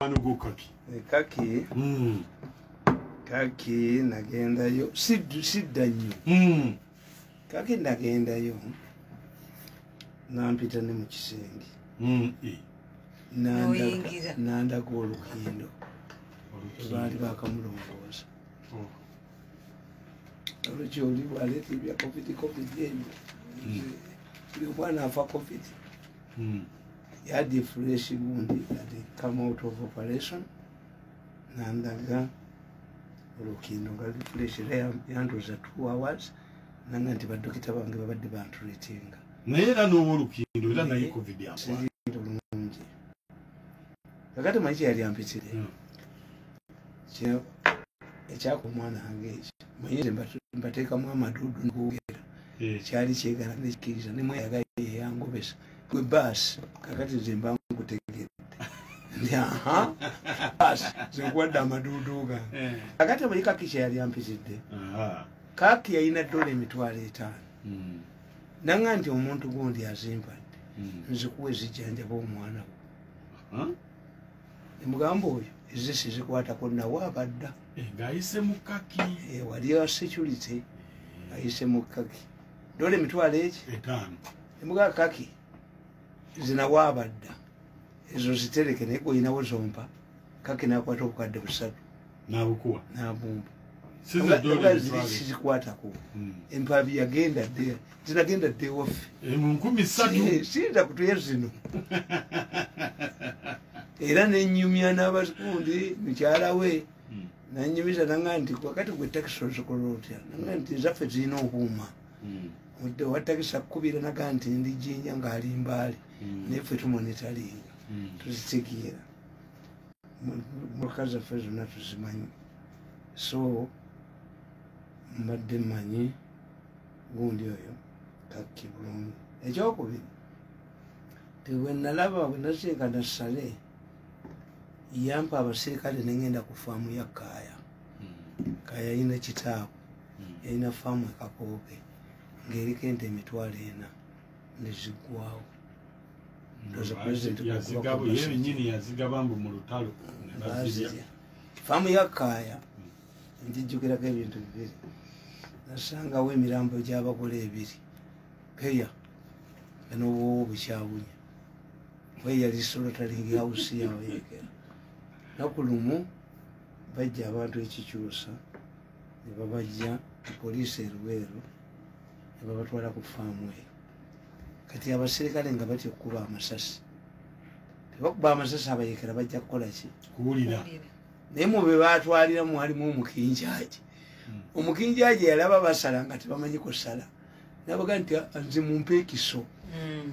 Anugo kaki. Kaki. Kaki nagenda yo. Sidda nnyo. Kaki nagenda yo. Nampita ne mu kisenge. Nandaga olukindo. Baali bakamulongooza. Olwekyo oli bwaleeta ebya covid ebyo. Buli omwana afa covid. He had a fresh wound that had come out of operation. Nandaga olukindo nga luli fresh yandoza 2 hours. Nanga nti badokita bange babadde bantreatinga. Naye era n'olukindo era naye covid yakwa. Kakati manyi yali ampitire. Ekyako omwana wange ekyo. Manyire mbateekamu amadudu n'okwogera. Kyali kyegala n'ekikiriza ne mweyaga yeyangobesa. Gwe baasi kakati nze mba nkutegedde. Ndi baasi nze nkuwadde amadudu gange. Kakati manyi Kaki kye yali ampitidde. Kaki yalina $5,000. Nanga nti omuntu gundi azimpadde. Nzikuwa ezijjanjaba omwana we. Mugamba oyo ezze sizikwatako nawe abadda. Ng'ayise mu Kaki. Wali wa security ayise mu Kaki. $5,000. Mugamba Kaki zinawe abadda. Ezo zitereke naye oyinawo zompa. Kaki nakwata obukadde 3. N'abukuwa. N'abumba. Sizikwatako. Empabi yagenda dde. Zinagenda dde waffe. Mu 13. Siyinza kutuya zino. Era nenyumya n'abasikundi mukyala we nanyumiza nanga nti wakati gwe takisi ozikola otya nanga nti zaffe zirina okuuma wa takisi akubira naga nti ndi Jinja ng'ali Mbale naye ffe tumonitalinga tuzitegeera muka zaffe zonna tuzimanyi so mbadde mmanyi gundi oyo Kaki bulungi. Ekyokubiri tewe nalaba bwe nasenga nasale yampa abasirikale nengenda ku faamu ya Kaaya. Kaaya yina kitaabu yalina faamu ekakooke ng'eriko ente 40 neziggwawo. Faamu ya Kaaya njijjukirako ebintu bibiri. Nasangawo emirambo gy'abagole 2 peya n'obwowo bukyawunya. We yali solitaring house yawe yekera. Nakulumu bajja abantu ekikyusa ne babajja poliisi Eruweero ne babatwala ku faamu eyo. Kati abasirikale nga batya okukuba amasasi. Tebakuba amasasi abayekera bajja kukola ki? Kuwulira. Naye mu be baatwalira mwalimu omukinjaaji. Omukinjaaji yalaba basala nga tebamanyi kusala. Nabaga nti nze mumpe ekiso.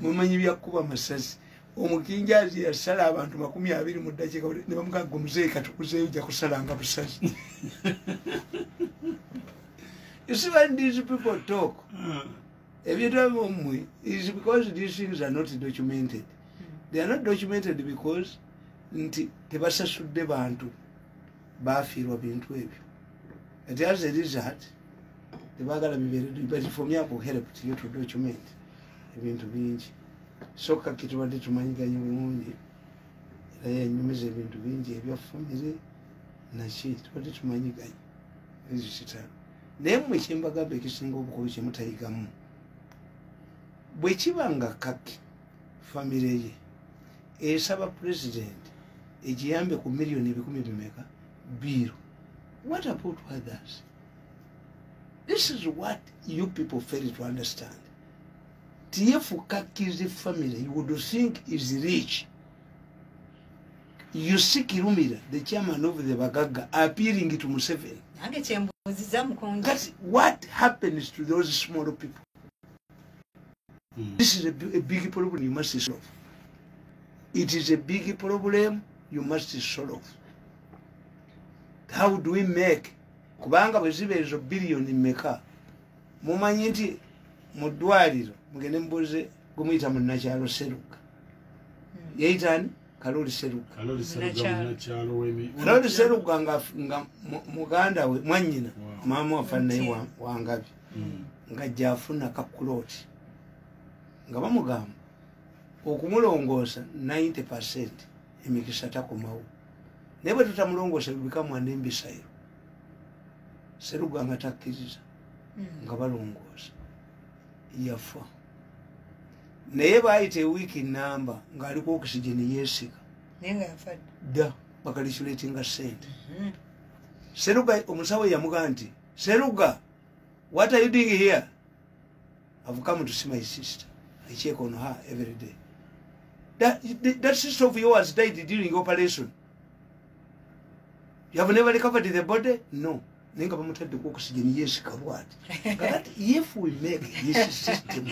Mumanyi byakuba amasasi. Omukinjaaji yasala abantu 20 mu ddakiika ne bamugamba omuzeeyi katukuzeeyo ojja kusalanga busasi. You see when these people talk, if you don't know me, it's because these things are not documented. They are not documented because tebasasudde bantu bafiirwa bintu ebyo. And as a result, tebagala bibeere, but for me I will help you to document ebintu bingi. So Kaki tubadde tumanyiganye bulungi era yanyumiza ebintu bingi ebya famire naki tubadde tumanyiganye ezo kitalo. Naye mmwe kyembagamba ekisinga obukubi kyemutayigamu bwe kiba nga Kaki famire ye esaba president ekiyambe ku miliyoni 10,000 biro. What about others? This is what you people fail to understand. If Kaki's family, you would think is rich. You see Kirumira, the chairman of the Bagaga, appearing to Museveni. That's what happens to those small people. This is a big problem you must solve. It is a big problem you must solve. How do we make kubanga bweziba ezo billioni meka mumanyi nti mu ddwaliro mugende mbuze gumuyita munnakyalo Seruka yeyitani Kaloli Seruka. Kaloli Seruka nga muganda we mwanyina mama wafa naye wangabi nga jafuna kakuloti nga bamugamba okumulongoosa 90% emikisa takomawo naye bwe tutamulongoosa bibikamu anembisayiro Seruga nga takkiriza nga balongoosa yafa naye baayita ewiiki namba ng'aliko okisigeni yeesiga dda bakalisulatinga sente Seruga omusawo yamugaa nti Seruga what are you doing here? I've come to see my sister. I check on her every day. That sister of yours died during operation. You have never recovered the body? No. Nenga bamutadde ku oxygen yes what? But if we make this system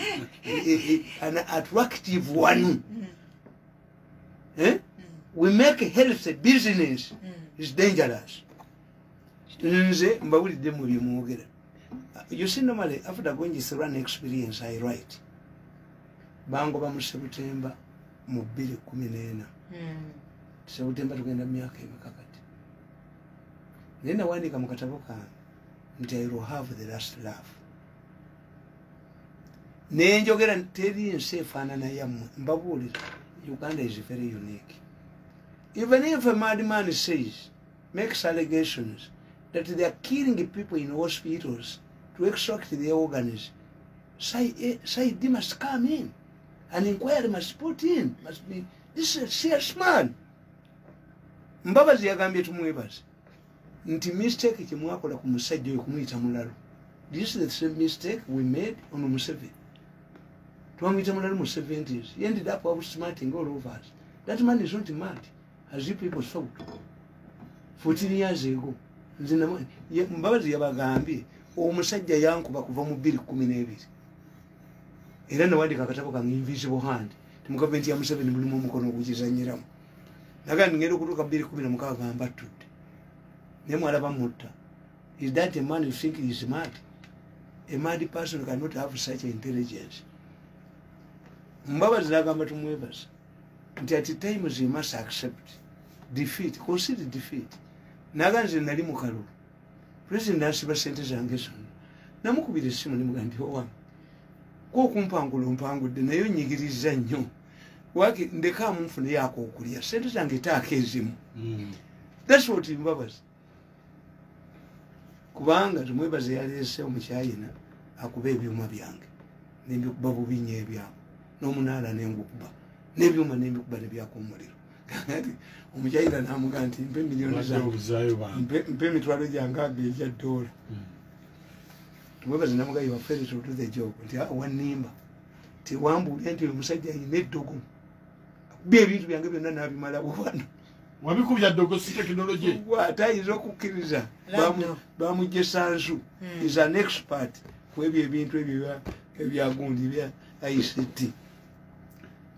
an attractive one, we make health a business, it's dangerous. Nze mbawulidde mu byemwogera. You see, normally after going through an experience I write. Bango ba mu September mu 2014. September tugenda myaka emikakati. Nena wandika mu katabo kange nti I will have the last laugh. Nenjogera teri nsi efaanana yammwe mbabuulira Uganda is very unique. Even if a madman says, makes allegations that they are killing people in hospitals to extract their organs, Saidi must come in. An inquiry must put in. Must be. This is a serious man. Mbabazi yagambye tumwebaze nti mistake kimwakola ku musajja oyo kumuyita mulalo. This is the same mistake we made on Museveni. Twamuyita mulalo mu 70s. He ended up outsmarting all of us. That man is not mad, as you people thought. 14 years ago. Mbabazi yabagambye omusajja yankuba kuva mu 2012. Era nawandika akatabo kange Invisible Hand. Mu government ya Museveni mulimu omukono ogukizanyiramu. Nagandi ngenda okutuuka 2016 gamba tudde. Naye mwalaba mutta. Is that a man you think is mad? A mad person cannot have such intelligence. Mbabazi nagamba tumwebaza nti at times you must accept defeat. Consider defeat. Naganze nali mu kalulu. President asiba sente zange zonna. Namukubira essimu nemuga nti owange ko kumpangula mpangudde naye onyigiriza nnyo. Waki ndeka munfune yako okulya sente zange taaka ezimu. That's what Mbabazi. Kubanga tumwebaze yaleese omukyayina akuba ebyuma byange nembikuba bubinya ebyabo n'omunaala nengukuba n'ebyuma nembikuba nebyako omuliro. Omukyayina namuga nti mpe miliyoni zange mpe emitwalo gyange ag'egya $. Tumwebaze namuga you are fair to do the job. Nti wannimba nti wambuulya nti omusajja ayina eddogo akuba ebintu byange byonna n'abimala bwano. Wabikubya ddogo si technology. Atayinza okukkiriza bamugye Sansu is an expert ku ebyo ebintu ebyo ebyagundi bya ICT.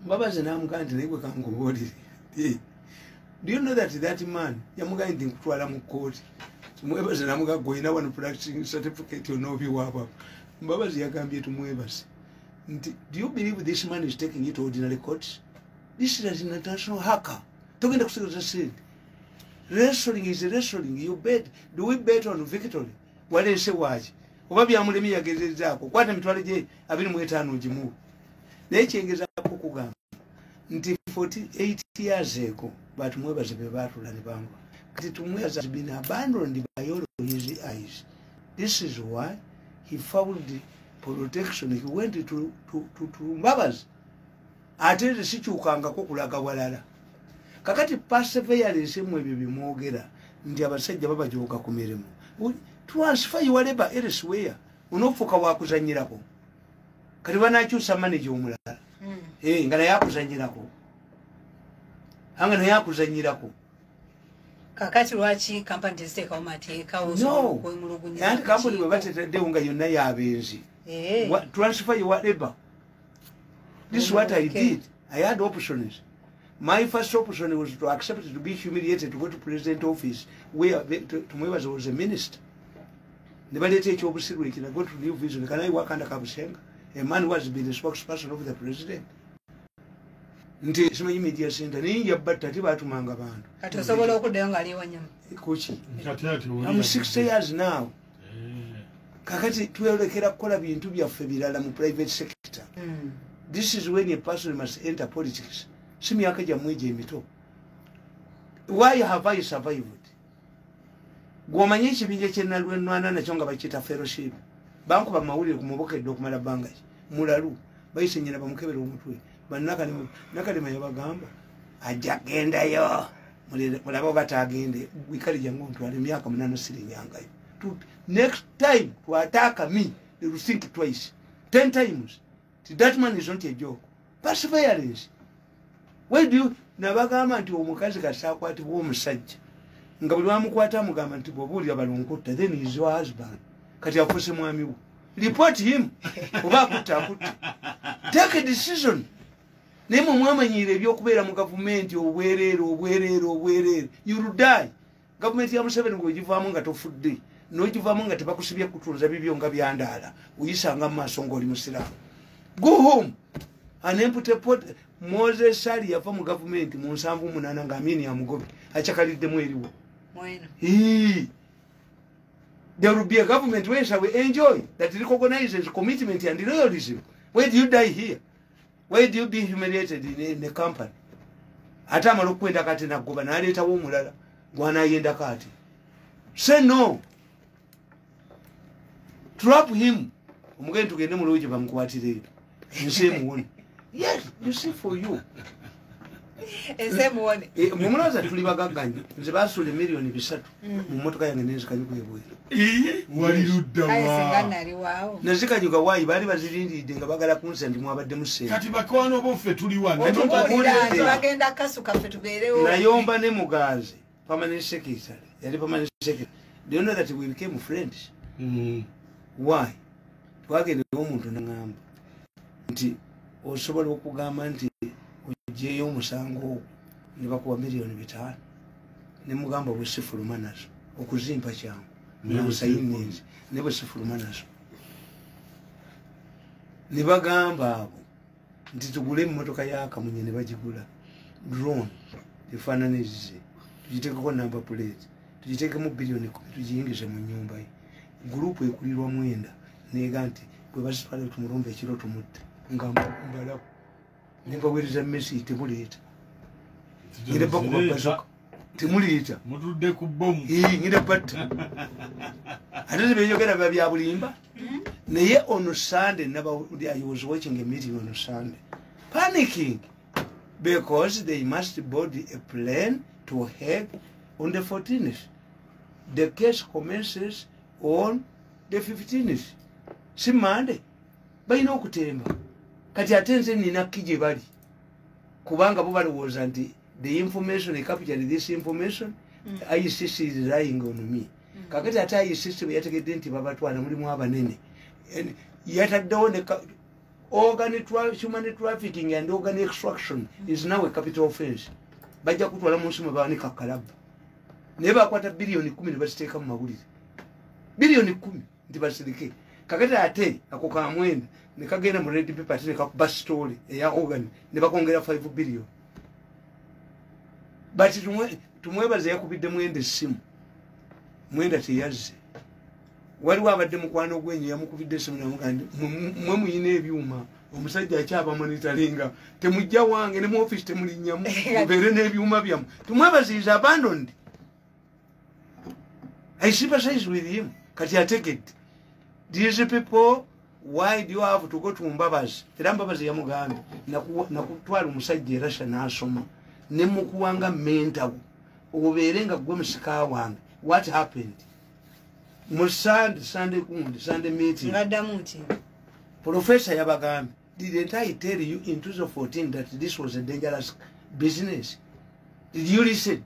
Mbabazi namuga nti naye gwe kankubuulire. Do you know that that man yamuga nti nkutwala mu kkooti. Tumwebaze namuga gwe ina one practicing certificate onobiwaaba. Mbabazi yagambye tumwebaze nti do you believe this man is taking it to ordinary courts? This is an international hacker. Togenda kusigiriza sente. Wrestling is wrestling. You bet. Do we bet on victory? Waleese waaki oba byamulemi yagezezaako kwata mitwalo gye 25 gimu. Naye kyengezaako kugamba nti 48 years ago batumwebaze be baatula ne bangwa. Kati tumwebaze has been abandoned by all of his eyes. This is why he found protection. He went to Mbabazi. Ate sikyukangako kulaga walala. Kakati perseverance mu ebyo bimwogera nti abasajja babajooga ku mirimu. Transfer your labor elsewhere. Onofuuka wakuzanyirako. Kati banakyusa manager omulala. Nga naye akuzanyirako. Anga naye akuzanyirako. Kakati lwaki kampani teziteekawo mateeka okwemulugunya? Anti kampani bwe bateteddewo nga yonna y'abenzi. Transfer your labor. This is what I did. I had options. My first option was to accept to be humiliated to go to president office where Tumwebaze was a minister. Nebaleeta ekyobusirwa ekira go to New Vision. Can I work under Kabusenga? A man who has been the spokesperson of the president. Nti simanyi media center ninja batta tibatumanga bantu. Kati osobola okuddayo nga ali wanyama. Kuki? I'm 60 years now. Kakati twelekera kukola bintu byaffe birala mu private sector. This is when a person must enter politics. Si myaka gyammwe emito. why have I survived? Gwomanyi ekibinja kyennalwenwana nakyo nga bakiyita fellowship bankuba mawulire ku mubokedde okumala bbanga ki mulalu bayise nnyina bamukebera omutwe banakalema yabagamba ajja gendayo mulaba oba taagende wikali jangu ntwala emyaka 8 sirinyangayo. Next time to attack me, they will think twice, 10 times. That man is not a joke. Perseverance. Why do you nabagamba nti omukazi kasakwatibwa omusajja nga buli wamukwata amugamba nti bw'obuulira balonkotta then is your husband kati afuuse mwami wo. Report him oba akutta. Take a decision. Naye mwe mwamanyiira ebyokubeera mu gavumenti obwereere you will die. Gavumenti ya Museveni ng'ogivaamu nga tofudde n'ogivaamu nga tebakusibye kutunza bibyo nga byandaala oyisanga mu maaso ng'oli musiraamu. Go home. Anempute Moses Sali yava mu gavumenti mu 78 nga Amini amugobe akyakaliddemu eriwo. There will be a government where shall we enjoy that recognizes commitment and loyalism. Where do you die here? Where do you be humiliated in the company? Ata amala okukwenda kati nagoba n'aleetawo omulala gwanayenda kati. Say no. Trap him. Omugende tugende mu looje bamukwatireyo. Nsemuwone. Yes, you see for you. Nsemuwone. Mumulaza tuli bagagganya. Nze baasuula emiliyoni 3 mu mmotoka yange nenzikanyuka ebweru. Walirudda waawo. Nezikanyuka waayi baali bazirindiridde nga bagala kunsa ndi mwabadde mu ssente. Kati bakwano boffe tuli wano. Bagenda kasuka ffe tubeerewo. Nayomba ne Mugazi, permanent secretary. Yali permanent secretary. Do you know that we became friends? Why? Twagenda omuntu n'angamba nti osobola okugamba nti oggyeyo omusango ne bakuwa miliyoni 5 ne mugamba bwe sifuluma nazo okuzimpa kyangu namusayinenzi ne bwe sifuluma nazo ne bagamba abo nti tugule emmotoka y'akamunye ne bagigula drone efaananize tugiteekeko number plate tugiteekemu biliyoni 10 tugiyingize mu nnyumba ye gurupu ekulirwa mwenda nega nti bwe bazitwala tumulumba ekiro tumutte nga mbalabu nibaweereza mmesi temuleeta ngire bakubabazuka temuleeta mutudde ku bomu ngire batta ate tebenyogera biba bya bulimba naye on Sunday I was watching a meeting on Sunday panicking because they must board a plane to Hague on the 14th. The case commences on the 15th. Si Monday. Balina okutemba. Kati ate nze nina kije bali. Kubanga bo balowooza nti the information, the capital this information, ICC is lying on me. Kakati ate ICC bwe yategedde nti babatwala mulimu abanene. Yataddewo ne human trafficking and organ extraction is now a capital offense. Bajja kutwala mu nsi mwe bawanika kalabu. Naye bakwata biliyoni 10 ne baziteeka mu mawulire. Biliyoni 10 nti basirike. Kakati ate ako kamwenda ne kagenda mu red paper ate ne kakuba story eya organ ne bakongera 5 billion. But tumwebaze yakubidde mwenda essimu. Mwenda teyazze. Waliwo abadde mukwano gwenyu yamukubidde essimu namugamba mwe muyina ebyuma omusajja akyaba monitoringa temujja wange ne mu office temulinnyamu mubeere n'ebyuma byamu. Tumwebaze is abandoned. I sympathize with him. Kati ategedde. These people, why do you have to go to Mbabazi? Era Mbabazi yamugambe nakutwala omusajja erasha n'asoma ne mukuwanga mentawo obeere nga gwe musika wange. What happened? Mu Sunday meeting Professor yabagambe, didn't I tell you in 2014 that this was a dangerous business? Did you listen?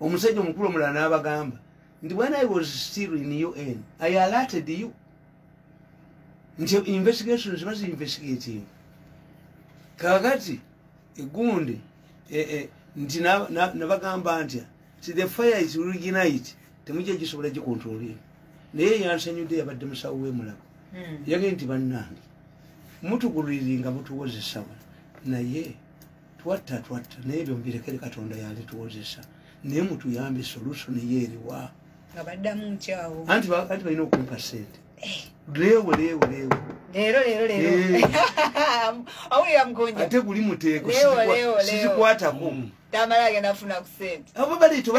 Omusajja omukulu omulala n'abagamba nti when I was still in UN, I alerted you. Nti investigations was investigating. Kakati egundi nti nabagamba ntya nti the fire is reignite temujja gisobola gikontrolera. Naye yansanyudde yabadde musawo w'emulago. Yagenda nti bannange mutuguliringa mutuwozesa naye twatta naye ebyo mbirekere Katonda yali tuwozesa naye mutuyambe solution yeeriwa nga baddamu nkyawo anti balina okumpa ssente leewo Lero. Awulira mgonja. Ate guli muteeko. Leo. Sizikwatako. Tamala agenda kufuna ku ssente. Abo baleeta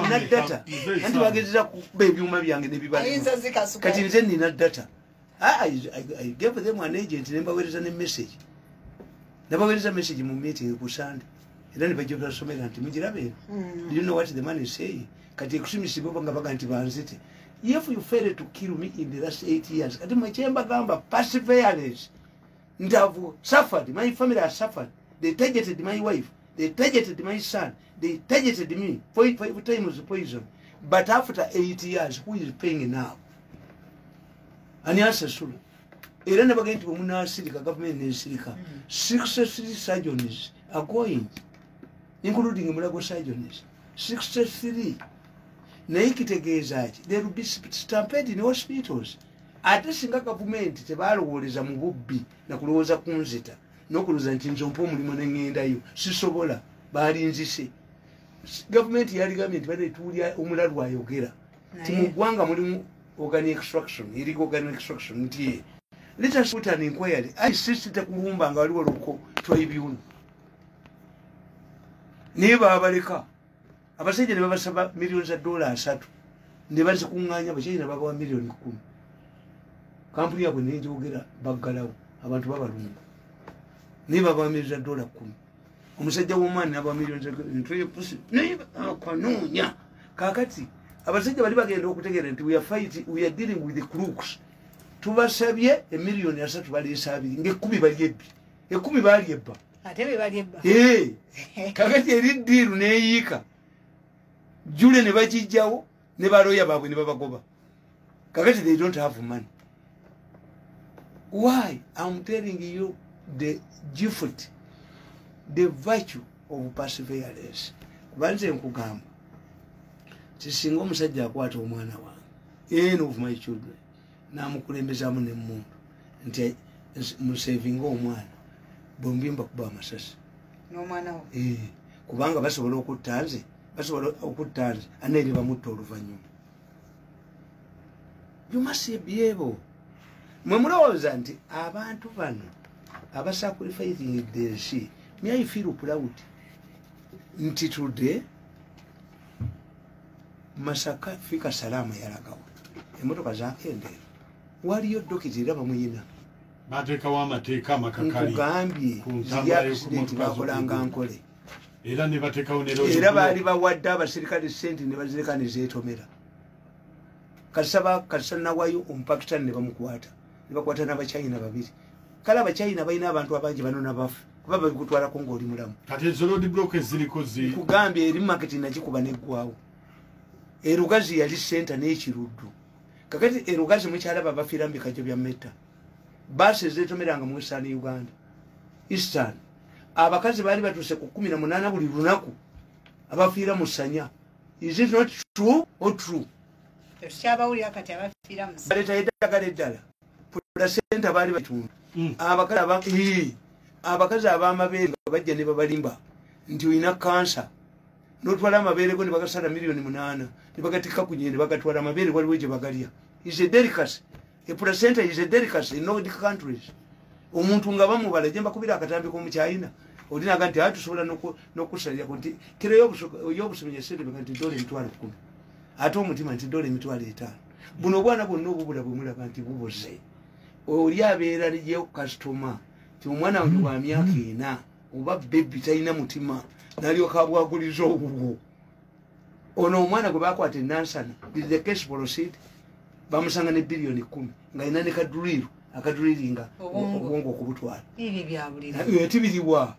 nina data. Anti bagezeza kuba ebyuma byange ne bibala. Ayinza zikasuka. Kati nze nina data. I gave them an agent ne mbaweereza ne message. Nabaweereza message mu meeting ku Sunday. Era ne bajja basomera nti mugirabe. Do you know what the man is saying? Kati kusimisibwa nga baga nti banzite. If you fail to kill me in the last 8 years, kati mwechemba gamba perseverance. And I've suffered. My family has suffered. They targeted my wife. They targeted my son. They targeted me. 5 times poison. But after 8 years, who is paying now? And he answers, Sula. Era never going to Muna Silica, government in Silica. 63 surgeons are going, including Murago surgeons. 63. Naikitegezaji. There will be stampede in hospitals. Ate singa government tebalowoleza mu bubbi na kulowooza kunzita n'okulowooza nti nze ompa omulimu ne ŋŋendayo sisobola baalinzise gavumenti yaligambye nti badde tuwulya omulalu ayogera ti mu ggwanga mulimu organic extraction illegal organic extraction nti let us put an inquiry ICC tekulumba nga waliwo loko tribunal naye baabaleka abasajja ne babasaba miliyoni za $3 ne bazikuŋŋaanya bakyayina bagawa miliyoni 10 kampuni yabwe nenjogera baggalawo abantu babalungu naye babamiriza $10 omusajja w'omwani naba miliyoni naye akanoonya kakati abasajja bali bagenda okutegeera nti we are dealing with the crooks tubasabye emiliyoni 3 baleesa 2 nga 10 bali ebbi 10 baali ebba ate be bali ebba kakati eri ddiiru neeyiika jule ne bagijjawo ne baloya baabwe ne babagoba kakati they don't have money. Why? I'm telling you the gift, the virtue of perseverance. Kubanze nkugamba. Sisinga omusajja akwata omwana wange. Any of my children. Namukulembezamu ne mmundu. Nti musevinga omwana. Bombimba kuba amasasi. N'omwana wo. Kubanga basobola okutta nze. Aneeri bamutta oluvannyuma. You must be able. Mwe mulowooza nti abantu bano abasacrificing the sea, may I feel proud nti today Masaka fika salama yalagawo emmotoka zakendera waliyo dokiti era bamuyina bateekawo amateeka amakakali nkugambye ziri accident bakolanga nkole era ne bateekawo era baali bawadde abasirikale sente ne bazireka ne zeetomera kasaba nawayo omupakistan ne bamukwata bakwata n'abachina babiri kale abachina balina abantu abangi banona bafu kuba babikutwalako ng'oli mulamu kati ezo road block eziriko kugambye eri market nakikuba neggwawo erugazi yali center n'ekiruddu kakati erugazi mukyalaba bafiira mu bikajjo bya meta basi ezetomeranga mu Western Uganda Eastern abakazi baali batuuse ku 18 buli lunaku abafiira mu ssanya. Is it not true or true? Kyabawulira kati abafiira mu ssanya baleta eddagala eddala placenta baali batundu abakazi ab'amabeere nga bajja ne babalimba nti olina kansa n'otwala amabeere go ne bagasala miliyoni 8 ne bagatikka ku nyende bagatwala amabeere waliwo gye bagalya. Is a delicacy. A placenta is a delicacy in Nordic countries. Omuntu nga bamubala gye mbakubira akatambi k'omukyayina olinaga nti atusobola n'okusalirako nti kiro y'obusomi yesente nti $10,000 ate omutima nti $5,000. Buno obwana bwonna obubula bwe mulaga nti buboze. Oli abeera lijeyo customer ti omwana wange wa myaka 4 oba baby talina mutima n'alyoka bwaguliza obubwo. Ono omwana gwe bakwata enansana did the case proceed bamusanga ne billioni 10 nga ina ne kaduliro akaduriringa obwongo okubutwala. Ibi byabulira tibiriwa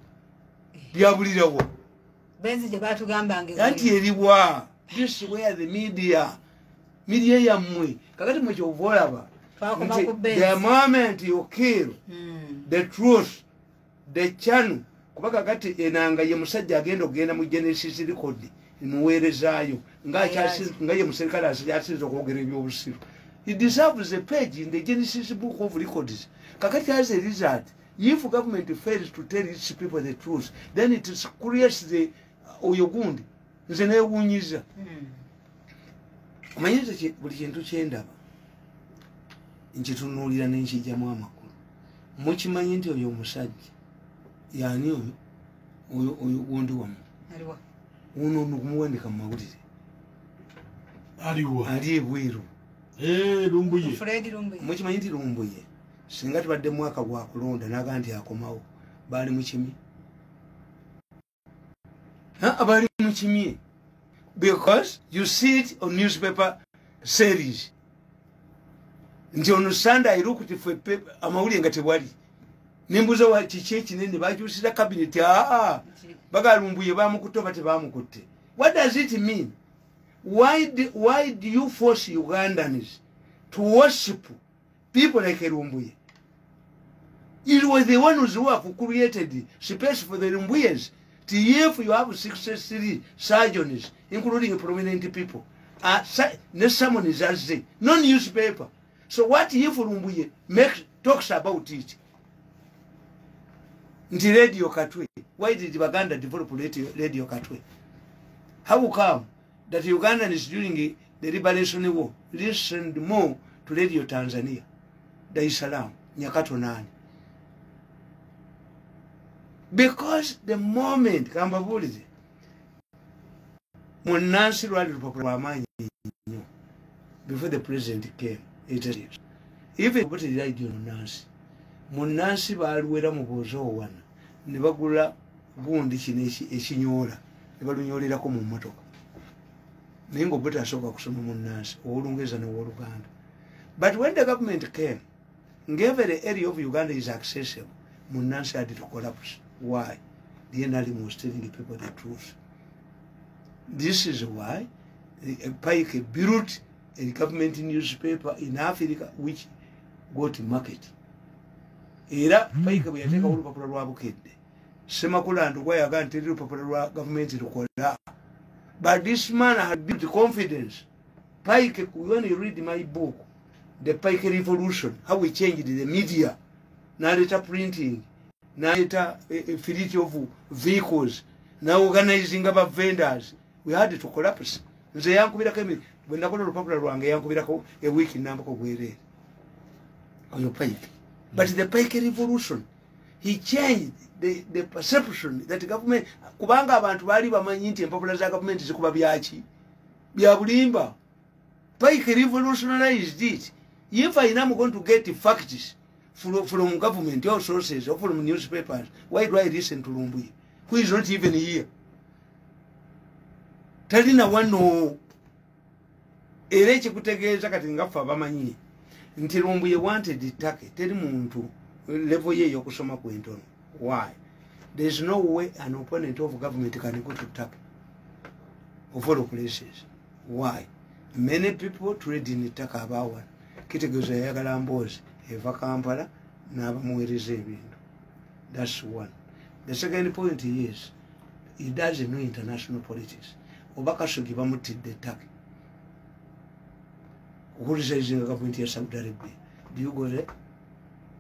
byabulirawo benzi gye batugambanga anti eriwa. This where the media yammwe kakati mwe kyovolaba the moment you kill the truth the channel kuba kakati enanga ye musajja agenda okugenda mu Genesis record muweerezaayo nga ye muserikale asinza okwogera ebyobusiru. He deserves a page in the Genesis book of records. Kakati as a result, if government fails to tell its people the truth, then it creates the oyogundi nze neewuunyiza. Omanyiza buli kintu kyendaba nkitunuulira nenkijjamu amakulu. Mukimanyi nti oyo omusajja yani oyo gundi wamu uno nokumuwandika mu mawulire ali ebweru Lumbuye. mukimanyi nti Lumbuye singa tubadde mwaka gwa kulonda naga nti akomawo baali mukimi abali mukimi because you see it on newspaper series nti ono Sunday looked for amawulire nga tewali nembuza wa kiki ekinene bakyusira cabinet baga Lumbuye bamukutte tebamukutte. What does it mean? Why do you force Ugandans to worship people like Lumbuye? It was the ones who have created space for the Lumbuyes. If you have 63 surgeons, including prominent people, someone is as no newspaper. So what if Lumbuye talks about it? Nti Radio Katwe. Why did Baganda develop Radio Katwe? How come that Ugandans during the Liberation War listened more to Radio Tanzania, Dar es Salaam, Nyakato Nani? Because the moment Kambabulide Munansi Rwali Rupapuramayi before the president came, it is even what he died on Nancy. Munansi Balwera Mubozo one. Nebagula gundi kineshi ekinyola nebalunyolera ko mu motoka ningo beta soka kusoma Munansi olungeza ne Woluganda. But when the government came, the area of Uganda is accessible, Munansi had to collapse. Why? The NRM was telling the people the truth. This is why Paike built a government newspaper in Africa which got market. Era Paike we take all Papa Rabukede. Semakuland where I got to do Papa government to Kola. But this man had built confidence. Paike, when you read my book, The Paike Revolution, how we changed the media, narrator printing, narrator fleet of vehicles, now organizing about vendors, we had to collapse. The young Kubira when I go to Popular Rang, young Kubira a week in number of way on your Paike. But the Paike Revolution, he changed the perception that the government Kubanga abantu bali bamanyi nti empapula za government zikuba byaki bya bulimba. Paike revolutionized it. If I am going to get facts from government or sources or from newspapers, why do I listen to Lumbuye, who is not even here? Talina wano ereche kutegeeza kati ngafa bamanyi nti Lumbuye wanted itake teri muntu level ye yokusoma ku entono. Why? There is no way an opponent of government can go to Turkey of all places. Why? Many people trade in Turkey about one. Kitegeeza yagala mbozi eva Kampala n'abamuweereza ebintu. That's one. The second point is he doesn't know international politics. Obaka Shogi bamutidde Turkey. Criticizing government ya Saudi Arabia. Do you go there?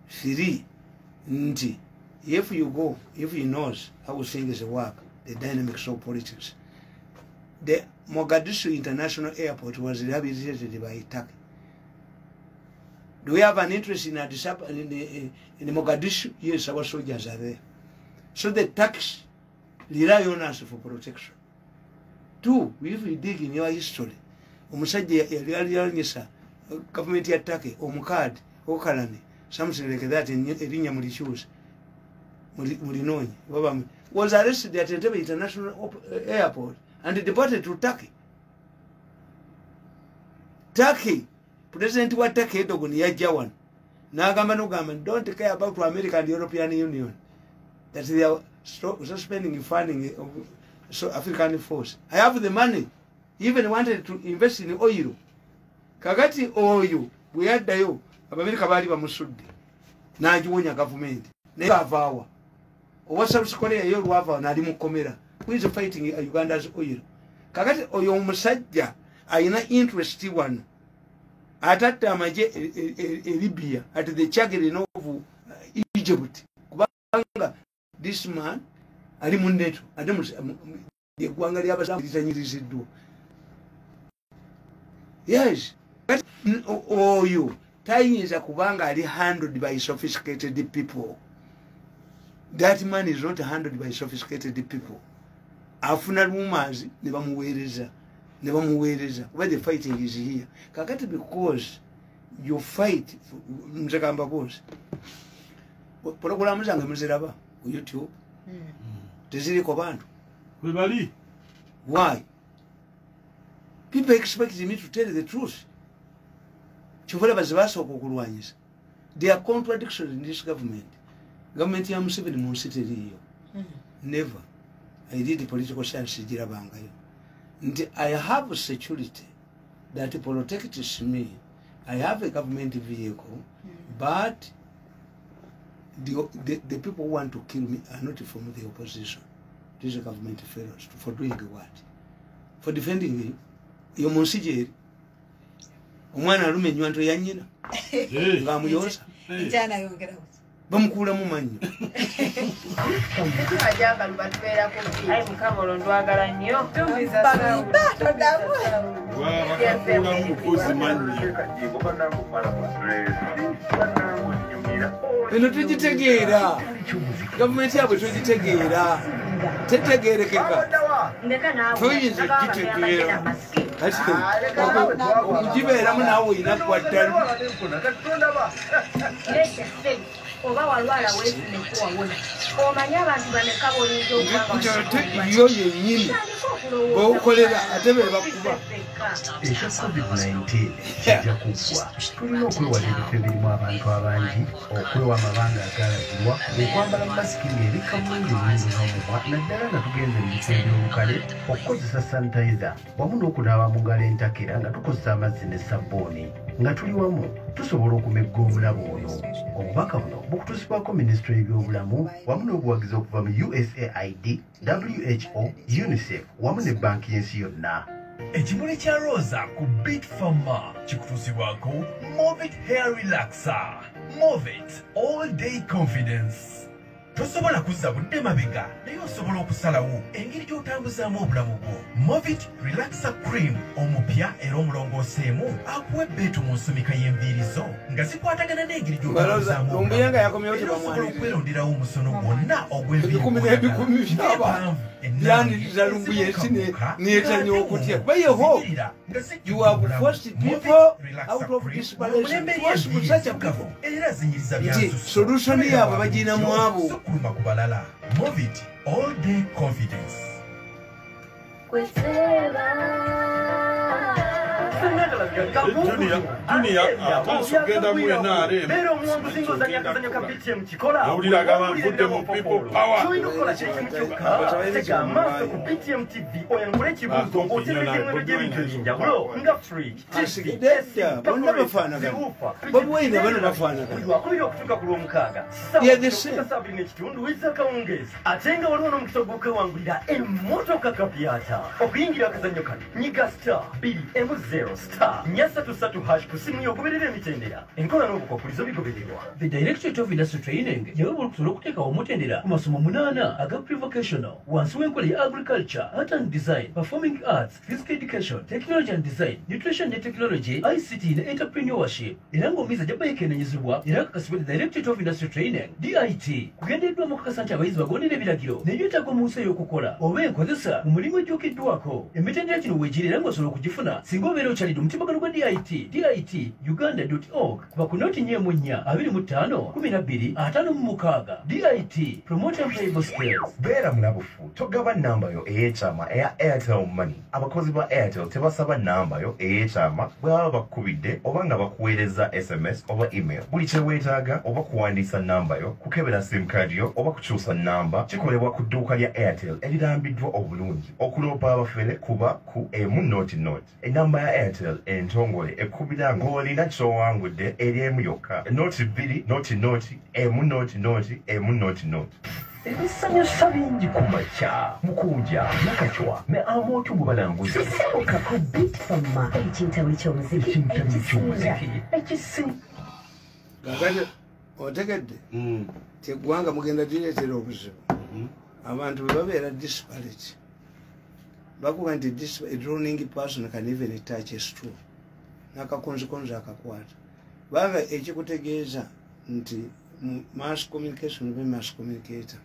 Three. Nti. If he knows how things work, the dynamics of politics. The Mogadishu International Airport was rehabilitated by Turkey. Do we have an interest in Addis Ababa, in the Mogadishu? Yes, our soldiers are there. So the Turks rely on us for protection. Two, if we dig in your history, Omusajja yaliyanyisa government ya Turkey, Omukad, Okalani, something like that in Erinya Mulichus, Mulinoni, was arrested at Entebbe International Airport and deported to Turkey. Turkey, President wa Turkey Erdogan yajja n'agamba n'ogamba don't care about America and the European Union that they are suspending funding of African force. I have the money. He even wanted to invest in oil. Kakati oil we had dayo America bali bamusudde n'agiwonya government naye avaawa owa South Korea yo lwava n'ali mukomera who is fighting Uganda's oil. Kakati oyo omusajja ayina interest wano atatte amaje Libya at the chagrin of Egypt kubanga this man ali munneto ate eggwanga ly'abasamu litanyiriziddwa. Yes, oyo tayinza kubanga ali handled by sophisticated people. That man is not handled by sophisticated people. Afuna rumors ne bamuweereza kuba the fighting is here kakati because you fight mzakamba boss programu zange muziraba ku YouTube teziriko bantu webali. Why? People expect me to tell the truth. Chuvula bazibasoko okulwanyisa. There are contradictions in this government. Government ya Museveni mu city liyo. Never. I did political science jirabangayo. I have security that protects me. I have a government vehicle, but the people who want to kill me are not from the opposition. These are government fellows. For doing what? For defending me. Yo monsijeri. Omwana alume nywanto ya nyina. Ngamuyosa. Njana yongera kuti. Bamukula mu manyo. Ajanga lubatwera ko. Ai mukabolo ndwagala nnyo. Tumbiza sawa. Bakakula mu kuzi manyo. Eno tugitegeera. Gavumenti yabwe tugitegeera. Tetegeerekeka. Tuyinza gitegeera. Okugibeeramu naawe oyina kwaddalu. Oba walwala weesime kuwawona omanye abantu bameka bolinza okubanga yo yennyini b'okolera ate be bakuba ekya COVID-19 kijja kuggwa tulina okwewala ebifo ebirimu abantu abangi okwewa amabanga agalagirwa okwambala masiki ng'ebikka bulungi bulungi n'omumwa naddala nga tugenze mu bifo ebyolukale okukozesa sanitayiza wamu n'okunaaba mu ngalo entakera nga tukozesa amazzi ne sabbuuni nga tuli wamu tusobola okumegga omulabu ono obubaka buno bukutuusibwako minisitule y'ebyobulamu wamu n'obuwagizi okuva mu USAID, WHO, UNICEF wamu ne banki y'ensi yonna. Ekimuli kya Rosa ku Bit Pharma kikutuusibwako Movit Hair Relaxer. Movit All Day Confidence. Tosobola kuzza budde mabega naye osobola okusalawo engeri gy'otambuzaamu obulamu bwo. Movit Relaxer Cream omupya era omulongooseemu akuwa ebbeetu mu nsumika y'enviiri zo nga zikwatagana n'engeri gy'otambuzaamu obulamu era osobola okweronderawo omusono gwonna ogw'enviiri byaniriza lumbuyesi neetanya okutya bayeho you have forced people out of desperation force to such a people era zinyiriza nti solution yaabwe baginamu abo kuluma ku balala. Movit All Day Confidence. Junior, genda mwena ale. Bero mwangu zingo za nyakazanyo ka BTM chikola. Nawulira gama mvudde mu people power. Choino kola cheki mchuka. Tega maso ku BTM TV oyangule chibuzo otireke mwendo gy'ebintu eby'enjawulo nga fridge, TV, bonna bafaanagana babuwaina bano bafaanagana wakulira okutuuka ku lw'omukaaga sabiri n'ekitundu wizakawungeezi ate nga waliwo n'omukisa ogw'okwewangulira emmotoka kapyata okuyingira akazannyo kano nyiga star 2M0 star 3 ku simu y'ogoberera emitendera enkola n'obukwakkulizo bigobererwa. The Directorate of Industrial Training yaweebwa okusobola okuteekawo omutendera ku masomo 8 aga pre-vocational wansi w'enkola ya agriculture, art and design, performing arts, physical education, technology and design, nutrition ne technology, ICT ne entrepreneurship. Era ng'omuyizi ajja kubayekennenyezebwa era akakasibwa the Directorate of Industrial Training DIT kugendereddwamu okukakasa nti abayizi bagondera ebiragiro n'ebyetaago mu nsi ey'okukola oba enkozesa mu mulimu ejjuukiddwako. Emitendera gino weegiri era ng'osobola okugifunana singa obeera okyalidde omutimbagano gwa DIT uganda.org kuva ku nooti 425-12-56 DIT Promote Employable Skills. Beera mulabufu togaba nnamba yo ey'ekyama eya Airtel Money. Abakozi ba Airtel tebasaba nnamba yo ey'ekyama bwe baba bakukubidde oba nga bakuweereza SMS oba email. Buli kye weetaaga oba kuwandiisa nnamba yo, kukebera sim card yo oba kukyusa nnamba kikolebwa ku dduuka lya Airtel erirambiddwa obulungi. Okuloopa abafere kuba ku emu ennamba ya Airtel entongole ekkubira ng'olina ky'owangudde eri emu yokka. Nooti 2 emu. Ebisanyusa bingi ku makya mukuuja nakacwa ne amooto mu balanguzi Sisebuka ku Bit Pharma ekintabu ky'omuziki ekisi kakati otegedde teggwanga mugenda direetera obuzibu abantu bwe babeera disparate bakuba nti a droning person can even touch a straw n'akakonzikonzi akakwata banga ekikutegeeza nti mass communication be mass communicator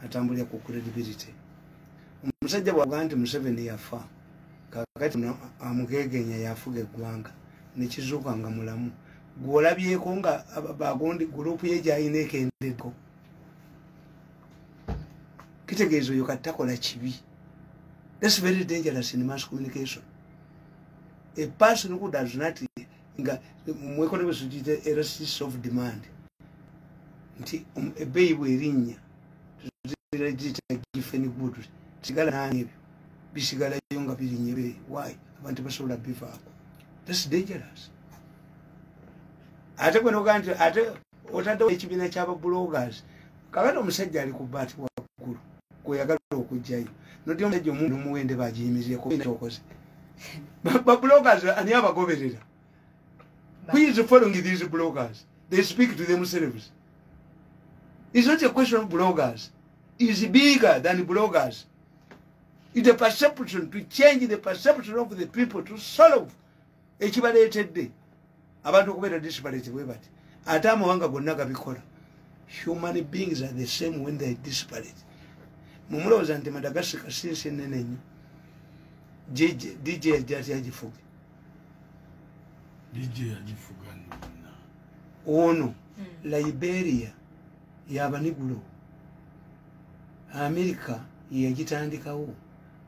atambulira ku credibility. Omusajja bw'agamba nti Museveni yafa kakati amugegenya yafuga eggwanga nekizuuka nga mulamu gw'olabyeko nga bagondi gurupu ye gy'alina ekendeddeko kitegeeza oyo kati takola kibi. That's very dangerous in mass communication. A person who does not nga mu economics tugiyita elasticity of demand nti ebbeeyi bw'erinnya tugiyita gifen good sigala n'ebyo bisigalayo nga birinnye ebbeeyi. Why? Abantu basobola bivaako. That's dangerous. Ate kwenoga nti ate otaddewo ekibiina ky'abablogers kakati omusajja ali ku bbaati waggulu kweyagala okugjayo noti omusajja omuntu omuwende bagiyimirizeko kyokoze babloggers ani abagoberera. Who is following these bloggers? They speak to themselves. It's not a question of bloggers. It's bigger than bloggers. It's a perception, to change the perception of the people, to solve ekibaleetedde abantu okubeera disparate bwe bati ate amawanga gonna gabikola. Human beings are the same when they are disparate. Mumulowooza nti Madagascar sinsi ennene nnyo DJ yajjati agifuge DJ agifuga nonna ono Liberia yabanigulo America yagitandikawo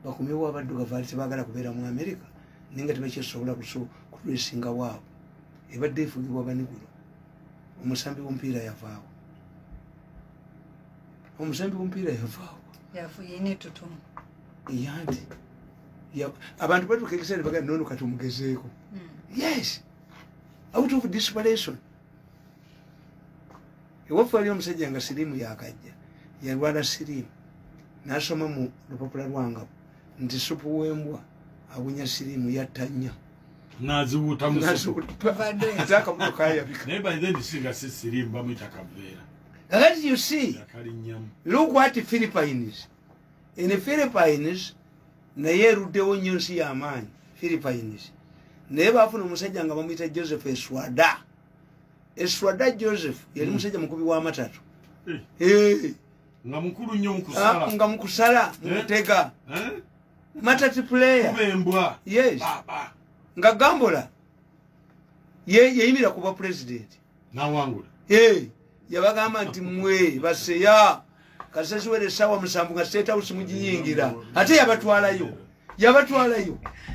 bakumewo abaddugavu ali tebagala kubeera mu America ninga tebakyesobola kutwesinga waabo ebadde efugibwa banigulo. Omusambi w'omupiira yavaawo. Omusambi w'omupiira yavaawo yafuyine tutumu yanti abantu batuuka ekiseera bagamba nono kati omugezeeko. Yes, out of desperation. Ewaffe wali omusajja nga siriimu yakajja yalwala siriimu n'asoma mu lupapula lwangabo nti supu w'embwa awunya siriimu yatta nnyo naziwuta ate akabuto kayabika naye by then singa si siriimu bamuyita kaveera. kakati you see, look what Philippines. In the Philippines naye eruddewo nnyo nsi y'amaanyi Philippines naye baafuna omusajja nga bamuyita Joseph Eswada. Eswada Joseph yali musajja mukubi w'amatatu nga mukulu nnyo mukusala nga mukusala mutega matatu player kubembwa. Yes, nga Gambola yeyimira kuba president nawangula yabagamba nti mwe baseya kasasiwere sawa musambu nga State House mugiyingira ate yabatwalayo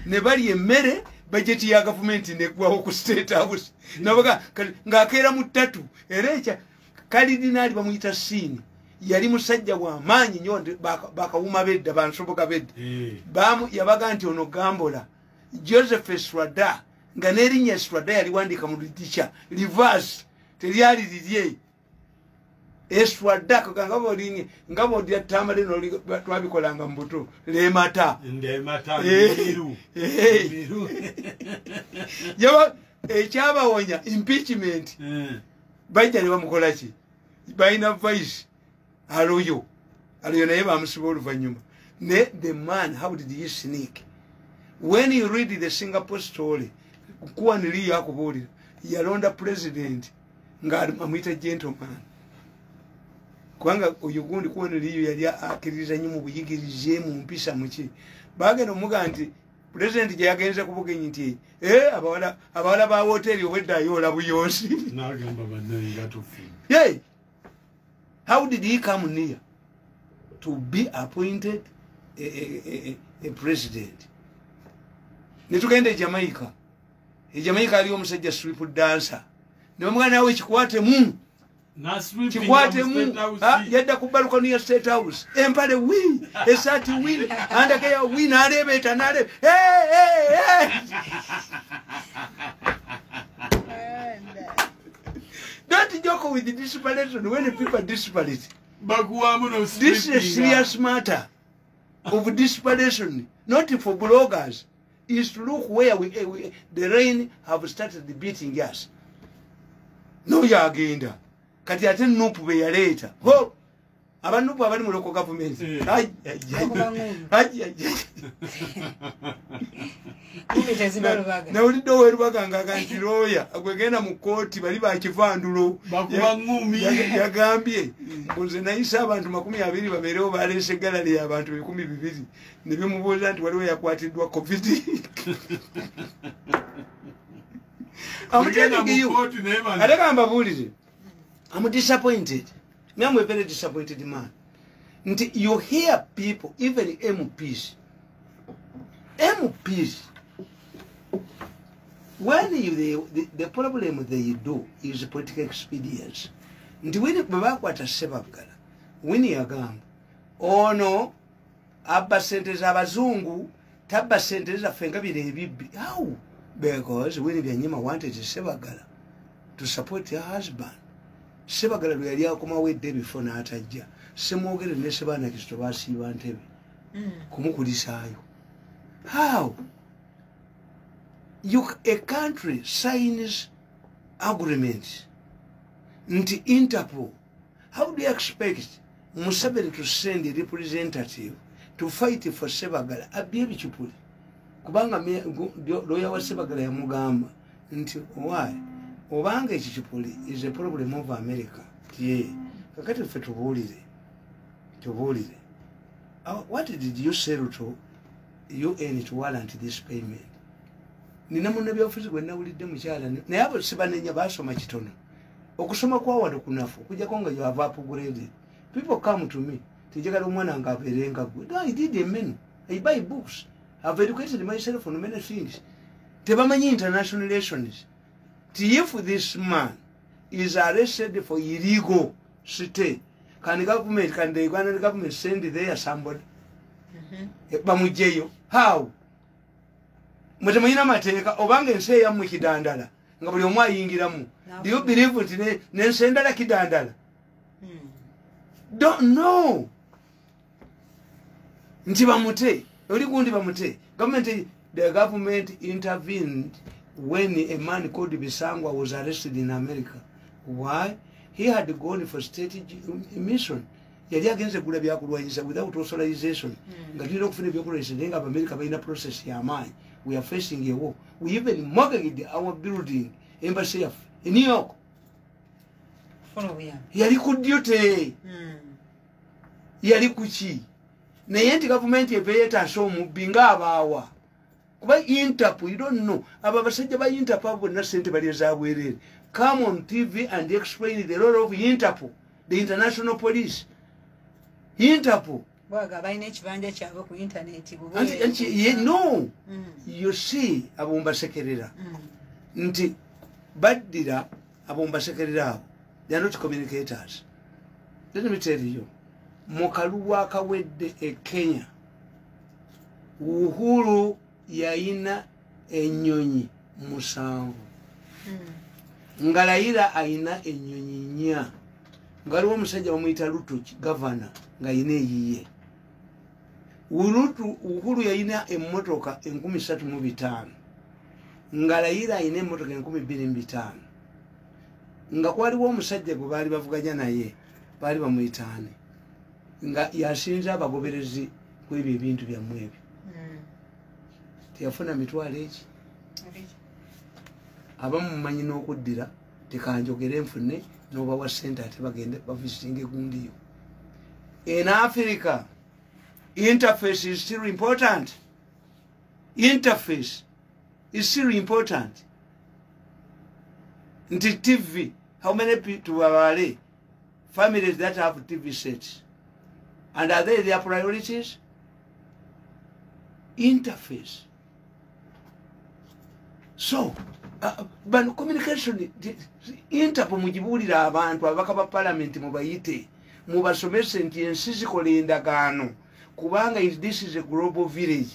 ne bali emmere budget ya government negwawo ku State House nabaga ng'akeera mu ttatu era ekya kalidinali bamuyita Sini yali musajja wa maanyi nnyo bakawuma bedda bansoboka bedda yabaga nti ono Gambola Joseph Eswada nga n'erinnya Eswada yali wandika mu liticha reverse teryali lirye Eswada kaganga bolinye ngabo dia tamale no twabikolanga mbuto lemata miru yaba ekyabawonya impeachment bajja ne bamukola ki baina vice aloyo naye bamusiba oluvannyuma ne the man, how did he sneak? When you read the Singapore story kuwa nili yakubuulira yalonda president nga amuyita gentleman kubanga oyo gundi kuwa niliyo yali akkiriza nnyo mu buyigirize mu mpisa muki bagenda omuga nti president gye yagenze kubugenyi nti abawala ba hoteli obwedda ayoola buyonsi n'agamba bannaye nga tufi. How did he come near to be appointed a president? Netugenda Jamaica. Jamaica aliyo omusajja strip dancer. Ne bamugana nawe kikwate mu. Kikwate mu. Yadda ku balcony ya State House. Empale wi, esati wi, andake ya wi n'alebeta n'alebe. Hey! Don't joke with the desperation when the people are desperate. This is a serious matter of desperation, not for bloggers. Is to look where the rain have started beating us. No yagenda. Kati ate nupu be yaleta. Ho! Abanupu abali mu local government. nawulidde owerubaga ngakanti looya agwegenda mu kooti bali bakivandulo yagambye mbuze nayise abantu 20 babeerewo baleese egalali y'abantu 200 ne bimubuuza nti waliwo yakwatiddwa covid ate kambabuulire I'm disappointed. Me I'm a very disappointed man. You hear people, even MPs, when the problem they do is political expedience. When babakwata Sebagala, when yagamba, oh no, abba sente z'abazungu, tabba sente zaffe bibbi. How? Because when Byanyima wanted Sebagala to support her husband. Sebagala lwe yali akomawo edde before n'atajja semwogere ne Sebaana Kristo baasiiba Ntebe kumukulisaayo. How? A country signs agreements nti Interpol. How do you expect Museveni to send a representative to fight for Sebagala? Abye bichupuli kubanga lawyer wa Sebagala yamugamba nti why obanga ekichipuli is a problem of America. Kakati ffe tubuulire. What did you sell to UN to warrant this payment? Nina munne byofuzi gwe nawulidde mukyala naye abo sibanenya baasoma kitono okusoma kwa wano kunafu kujjako nga you have upgraded. People come to me tijagala omwana nga abeerenga gwe. No, I did a menu. I buy books. I've educated myself on many things. Tebamanyi international relations. If this man is arrested for illegal stay, can the Ugandan government send there somebody? Bamujeyo. How? Mutemanyina mateeka obanga ensi eyammwe kidandala nga buli omu ayingiramu. Do you believe nti n'ensendala kidandala? Don't know. Nti bamute. Oli gundi bamute. The government intervened when a man called Bisangwa was arrested in America. Why? He had gone for state mission. Yali agenze kula byakulwanyisa without authorization. Nga tulina okufuna ebyokulwanyisa naye nga America balina process y'amaanyi. We are facing a war. We even mortgaged our building, embassy of New York. Yali ku duty. Yali kuki. Naye nti government ebeeta omubbi ng'abaawa. Kuba Interpol, you don't know. Aba basajja ba Interpol bonna ssente bali ezaabwerere. Come on TV and explain the role of Interpol, the international police. Interpol. No. You see, abomba sekerera. Nti baddira abomba sekerera. They are not communicators. Let me tell you. Mukaluwa akawedde e Kenya. Uhuru yayina ennyonyi 7. Ngalayira ayina ennyonyi 4. Ngaliwo omusajja bamuyita Ruto governor nga ayina eyiye. Uhuru yayina emmotoka 35,000. Ngalayira ayina emmotoka 25,000. Nga kwaliwo omusajja gwe baali bavuganya naye baali bamuyitaane. Nga yasinza abagoberezi kwebyo ebintu byammwe ebyo. Teyafuna mitwalo eki. Abamu mumanyi n'okuddira tekanjogere nfune n'obawa ssente ate bagende bavisitinga egundi yo. In Africa, interface is still important. Interface is still important. Nti TV, how many people are families that have TV sets? And are they their priorities? Interface. So, but communication, Interpol mujibulira abantu abaka ba parliament mubayite mubasomese nti ensi zikola endagaano kubanga this is a global village.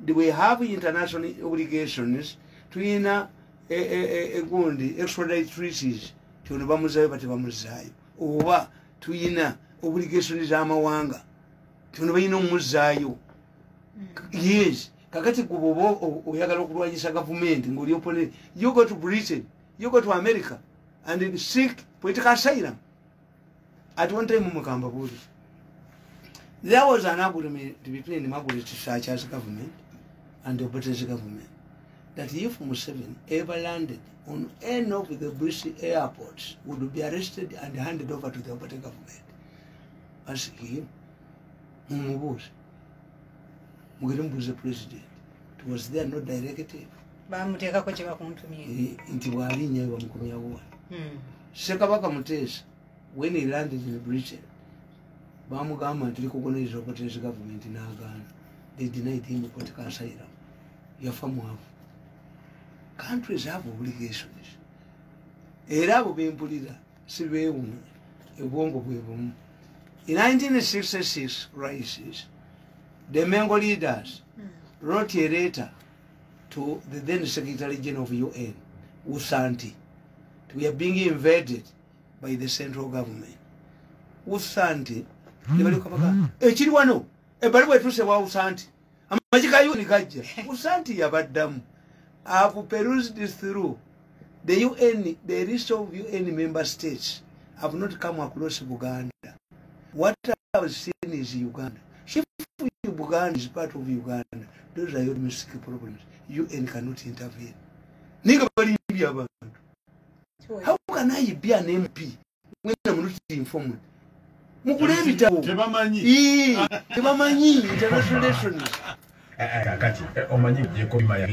We have international obligations tuyina egundi extradite treaties tyono bamuzayo bate bamuzayo oba tuyina obligations z'amawanga tyono bayina omuzaayo. Yes. Kakati kubobo oyagala okulwanyisa government ng'oli opponent, you go to Britain, you go to America and seek political asylum. At one time mukamba buli there was an agreement between the Margaret Thatcher's government and the British government. that if Museveni ever landed on any of the British airports, would be arrested and handed over to the Obote government. Ask him, Mumubuzi, Mugirimbuzi president. Was there no directive? Bamuteekako kye bakuntumye. Nti bw'alinnye bamukumyawo. Ssekabaka Muteesa, when he landed in Britain, bamugamba nti recognize Obote's government n'agaana. They denied him political asylum. Yafa mwavu. Countries have obligations. Era abo bempulira si beewunya obwongo bwe bumu. In 1966 crisis, the Mengo leaders wrote a letter to the then Secretary General of UN, Usanti. We are being invaded by the central government. Usanti, ekiri wano, ebaliwo etuse wa Usanti. Amajika yuni gajja. Usanti yabaddamu. I've perused this through. The UN, the list of UN member states have not come across Uganda. What I've seen is Uganda. If Uganda is part of Uganda, those are your domestic problems. UN cannot intervene. How can I be an MP when I'm not informed? Tebamanyi international relations. Kati omanyi gye ko bima ya